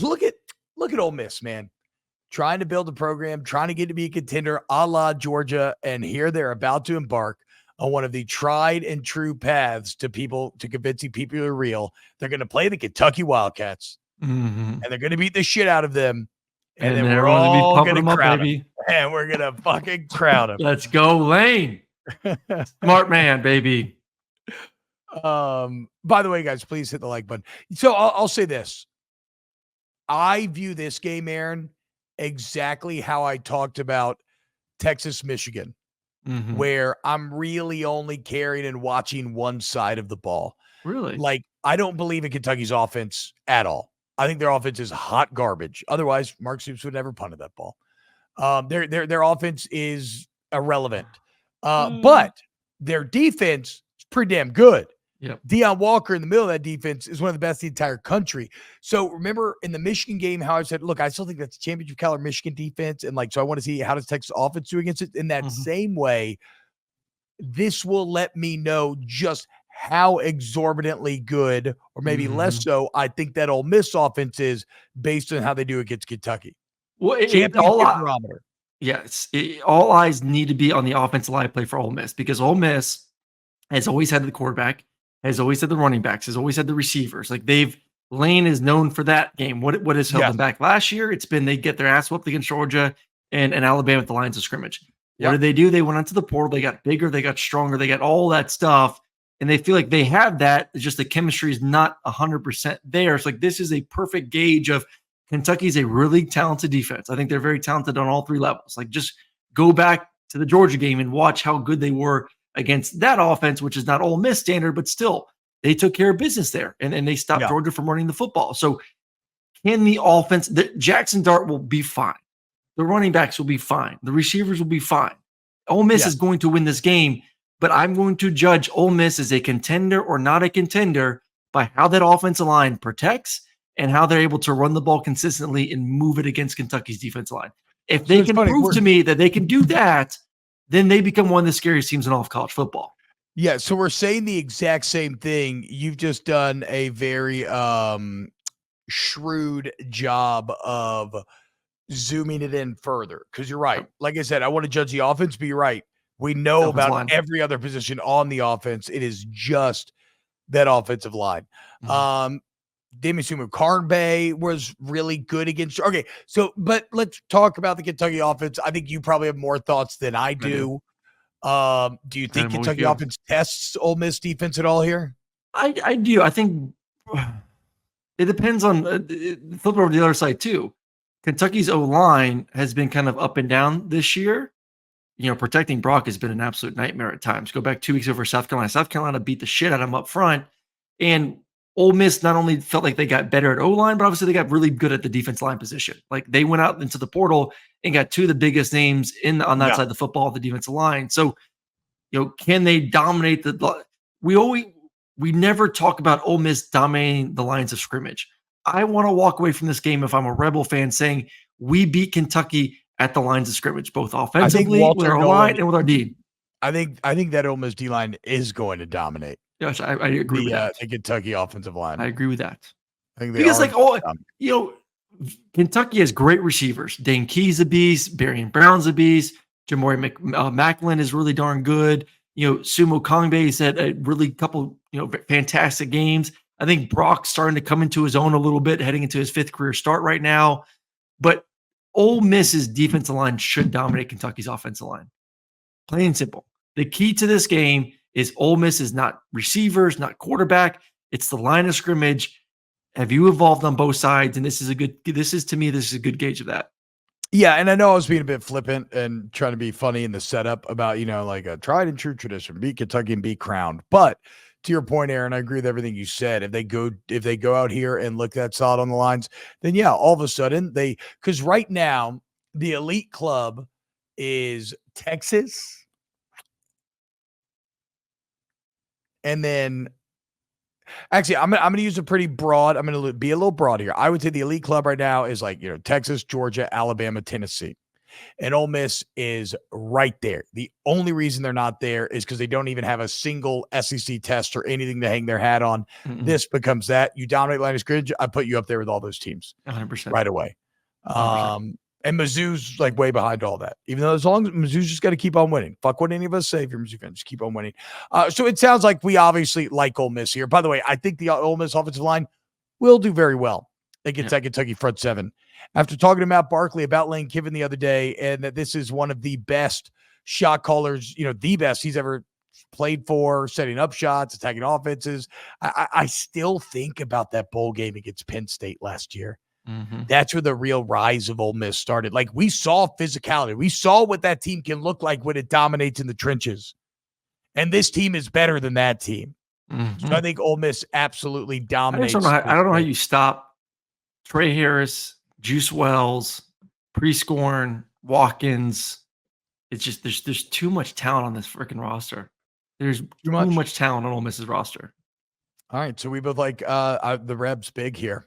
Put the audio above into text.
look at Ole Miss, man. Trying to build a program, trying to get to be a contender a la Georgia, and here they're about to embark on one of the tried and true paths to convincing people are real. They're going to play the Kentucky Wildcats, and they're going to beat the shit out of them, and then we're everyone's gonna be all pumping going them to up, crown baby. them, and we're going to fucking crown them. Let's go, Lane. Smart man, baby. By the way, guys, please hit the like button. So I'll say this. I view this game, Aaron, exactly how I talked about Texas, Michigan, where I'm really only caring and watching one side of the ball. Really? Like, I don't believe in Kentucky's offense at all. I think their offense is hot garbage. Otherwise, Mark Stoops would never punted that ball. Their offense is irrelevant. But their defense is pretty damn good. Yep. Deion Walker in the middle of that defense is one of the best in the entire country. So remember in the Michigan game, how I said, look, I still think that's a championship caliber Michigan defense. And so I want to see how does Texas offense do against it. In that same way, this will let me know just how exorbitantly good, or maybe less so, I think that Ole Miss offense is based on how they do against Kentucky. Well, barometer. Yes. All eyes need to be on the offensive line play for Ole Miss, because Ole Miss has always had the quarterback, has always had the running backs, has always had the receivers. Like Lane is known for that game. What has held them back last year? It's been they get their ass whooped against Georgia and Alabama at the lines of scrimmage. What did they do? They went onto the portal. They got bigger. They got stronger. They got all that stuff. And they feel like they have that. It's just the chemistry is not 100% there. It's like this is a perfect gauge of Kentucky's a really talented defense. I think they're very talented on all three levels. Like just go back to the Georgia game and watch how good they were against that offense, which is not Ole Miss standard, but still they took care of business there and they stopped Georgia from running the football. So can the offense, Jackson Dart will be fine. The running backs will be fine. The receivers will be fine. Ole Miss is going to win this game, but I'm going to judge Ole Miss as a contender or not a contender by how that offensive line protects and how they're able to run the ball consistently and move it against Kentucky's defensive line. If they can prove to me that they can do that, then they become one of the scariest teams in all of college football. Yeah, so we're saying the exact same thing. You've just done a very shrewd job of zooming it in further, because you're right. Like I said, I want to judge the offense, but you're right. We know about every other position on the offense. It is just that offensive line. Demisumu Karnbay was really good against. Okay, but let's talk about the Kentucky offense. I think you probably have more thoughts than I do. Do you think Kentucky offense tests Ole Miss defense at all here? I do. I think it depends on flip over to the other side too. Kentucky's O-line has been kind of up and down this year. You know, protecting Brock has been an absolute nightmare at times. Go back 2 weeks over South Carolina. South Carolina beat the shit out of them up front. And Ole Miss not only felt like they got better at O-line, but obviously they got really good at the defense line position. Like they went out into the portal and got two of the biggest names on that side of the football, the defensive line. So, you know, can they dominate we never talk about Ole Miss dominating the lines of scrimmage. I want to walk away from this game if I'm a Rebel fan saying we beat Kentucky at the lines of scrimmage, both offensively with our line and with our D. I think that Ole Miss D-line is going to dominate. Yes, I agree with that. The Kentucky offensive line. I agree with that. I think Kentucky has great receivers. Dane Key's a beast. Barian Brown's a beast. Jamori Macklin is really darn good. You know, Sumo Kongbe's had a really couple, fantastic games. I think Brock's starting to come into his own a little bit, heading into his 5th career start right now. But Ole Miss's defensive line should dominate Kentucky's offensive line. Plain and simple. The key to this game is Ole Miss is not receivers, not quarterback. It's the line of scrimmage. Have you evolved on both sides? And this is a good gauge of that. Yeah, and I know I was being a bit flippant and trying to be funny in the setup about, like a tried and true tradition, beat Kentucky and be crowned. But to your point, Aaron, I agree with everything you said. If they go out here and look that solid on the lines, then yeah, all of a sudden because right now the elite club is Texas, and then actually I'm gonna use a pretty broad. I'm gonna be a little broad here. I would say the elite club right now is like Texas, Georgia, Alabama, Tennessee. And Ole Miss is right there. The only reason they're not there is because they don't even have a single SEC test or anything to hang their hat on. This becomes that. You dominate line of scrimmage, I put you up there with all those teams 100%. right away. 100%. And Mizzou's like way behind all that. Even though as long as Mizzou's just got to keep on winning. Fuck what any of us say if you're a Mizzou fan. Just keep on winning. So it sounds like we obviously like Ole Miss here. By the way, I think the Ole Miss offensive line will do very well against that Kentucky front seven. After talking to Matt Barkley about Lane Kiffin the other day, and that this is one of the best shot callers, the best he's ever played for, setting up shots, attacking offenses. I still think about that bowl game against Penn State last year. That's where the real rise of Ole Miss started. Like, we saw physicality. We saw what that team can look like when it dominates in the trenches. And this team is better than that team. So I think Ole Miss absolutely dominates. I don't know how you stop Trey Harris, Juice Wells, Prescorn, Watkins. It's just there's too much talent on this freaking roster. There's too much talent on Ole Miss's roster. All right, so we both like the Rebs big here.